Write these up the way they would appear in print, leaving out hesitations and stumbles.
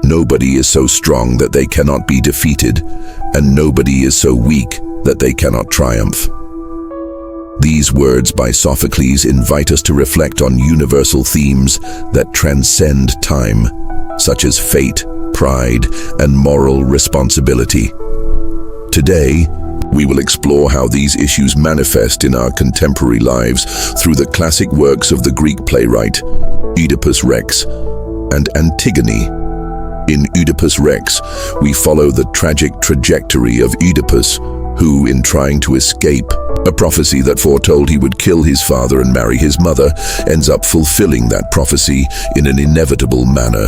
Nobody is so strong that they cannot be defeated, and nobody is so weak that they cannot triumph. These words by Sophocles invite us to reflect on universal themes that transcend time, such as fate, pride, and moral responsibility. Today, we will explore how these issues manifest in our contemporary lives through the classic works of the Greek playwright Oedipus Rex and Antigone. In Oedipus Rex, we follow the tragic trajectory of Oedipus, who, in trying to escape a prophecy that foretold he would kill his father and marry his mother, ends up fulfilling that prophecy in an inevitable manner.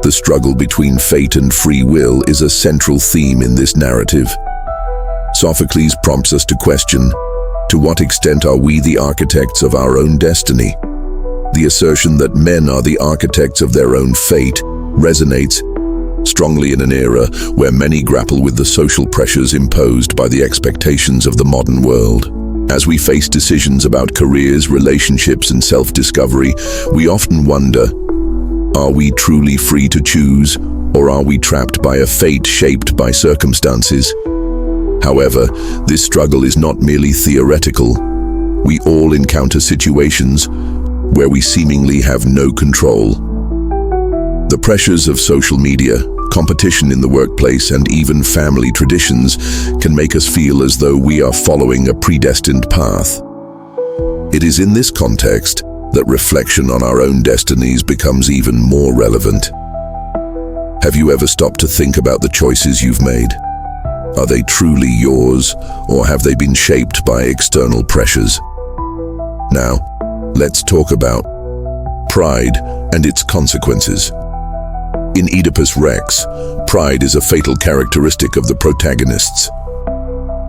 The struggle between fate and free will is a central theme in this narrative. Sophocles prompts us to question, to what extent are we the architects of our own destiny? The assertion that men are the architects of their own fate resonates strongly in an era where many grapple with the social pressures imposed by the expectations of the modern world. As we face decisions about careers, relationships, and self-discovery, we often wonder, are we truly free to choose, or are we trapped by a fate shaped by circumstances? However, this struggle is not merely theoretical. We all encounter situations where we seemingly have no control. The pressures of social media, competition in the workplace, and even family traditions can make us feel as though we are following a predestined path. It is in this context that reflection on our own destinies becomes even more relevant. Have you ever stopped to think about the choices you've made? Are they truly yours, or have they been shaped by external pressures? Now, let's talk about pride and its consequences. In Oedipus Rex, pride is a fatal characteristic of the protagonists.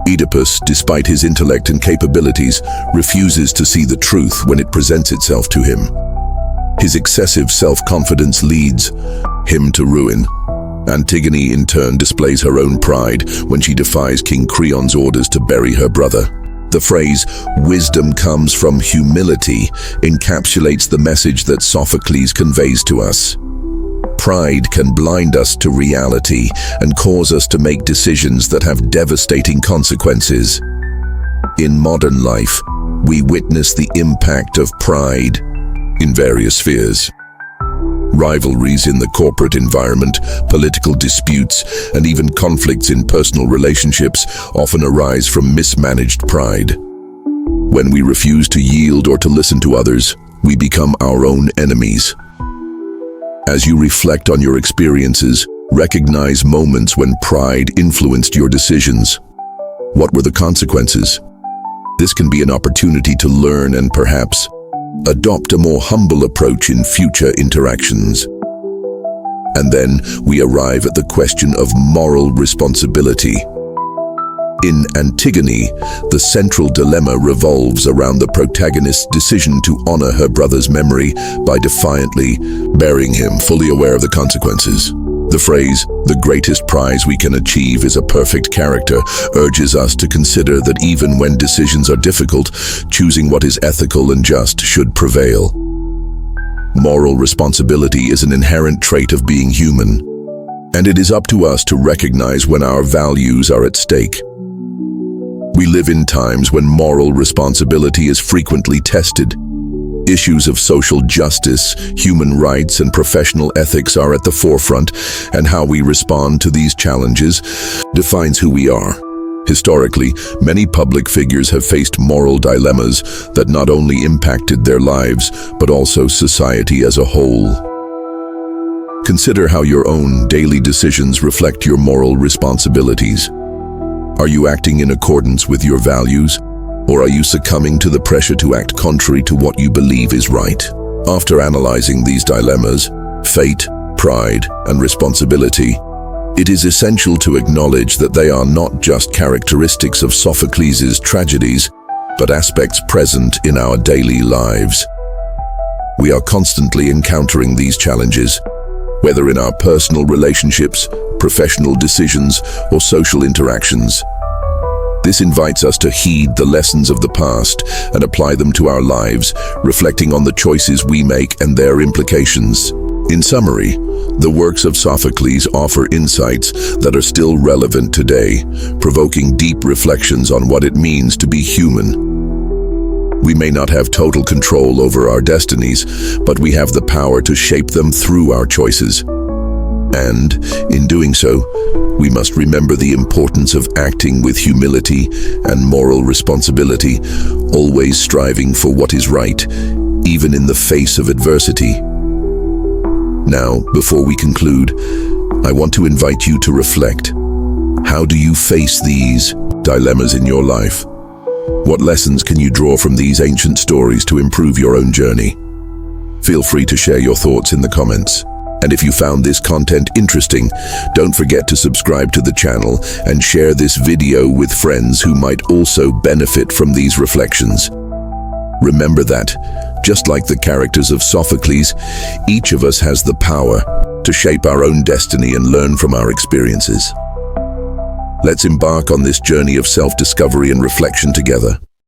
Oedipus, despite his intellect and capabilities, refuses to see the truth when it presents itself to him. His excessive self-confidence leads him to ruin. Antigone, in turn, displays her own pride when she defies King Creon's orders to bury her brother. The phrase, "wisdom comes from humility," encapsulates the message that Sophocles conveys to us. Pride can blind us to reality and cause us to make decisions that have devastating consequences. In modern life, we witness the impact of pride in various spheres. Rivalries in the corporate environment, political disputes, and even conflicts in personal relationships often arise from mismanaged pride. When we refuse to yield or to listen to others, we become our own enemies. As you reflect on your experiences, recognize moments when pride influenced your decisions. What were the consequences? This can be an opportunity to learn and perhaps adopt a more humble approach in future interactions. And then we arrive at the question of moral responsibility. In Antigone, the central dilemma revolves around the protagonist's decision to honor her brother's memory by defiantly burying him, fully aware of the consequences. The phrase, "the greatest prize we can achieve is a perfect character," urges us to consider that even when decisions are difficult, choosing what is ethical and just should prevail. Moral responsibility is an inherent trait of being human, and it is up to us to recognize when our values are at stake. We live in times when moral responsibility is frequently tested. Issues of social justice, human rights, and professional ethics are at the forefront, and how we respond to these challenges defines who we are. Historically, many public figures have faced moral dilemmas that not only impacted their lives, but also society as a whole. Consider how your own daily decisions reflect your moral responsibilities. Are you acting in accordance with your values, or are you succumbing to the pressure to act contrary to what you believe is right? After analyzing these dilemmas, fate, pride, and responsibility, it is essential to acknowledge that they are not just characteristics of Sophocles' tragedies, but aspects present in our daily lives. We are constantly encountering these challenges, whether in our personal relationships, professional decisions, or social interactions. This invites us to heed the lessons of the past and apply them to our lives, reflecting on the choices we make and their implications. In summary, the works of Sophocles offer insights that are still relevant today, provoking deep reflections on what it means to be human. We may not have total control over our destinies, but we have the power to shape them through our choices. And, in doing so, we must remember the importance of acting with humility and moral responsibility, always striving for what is right, even in the face of adversity. Now, before we conclude, I want to invite you to reflect. How do you face these dilemmas in your life? What lessons can you draw from these ancient stories to improve your own journey? Feel free to share your thoughts in the comments. And if you found this content interesting, don't forget to subscribe to the channel and share this video with friends who might also benefit from these reflections. Remember that, just like the characters of Sophocles, each of us has the power to shape our own destiny and learn from our experiences. Let's embark on this journey of self-discovery and reflection together.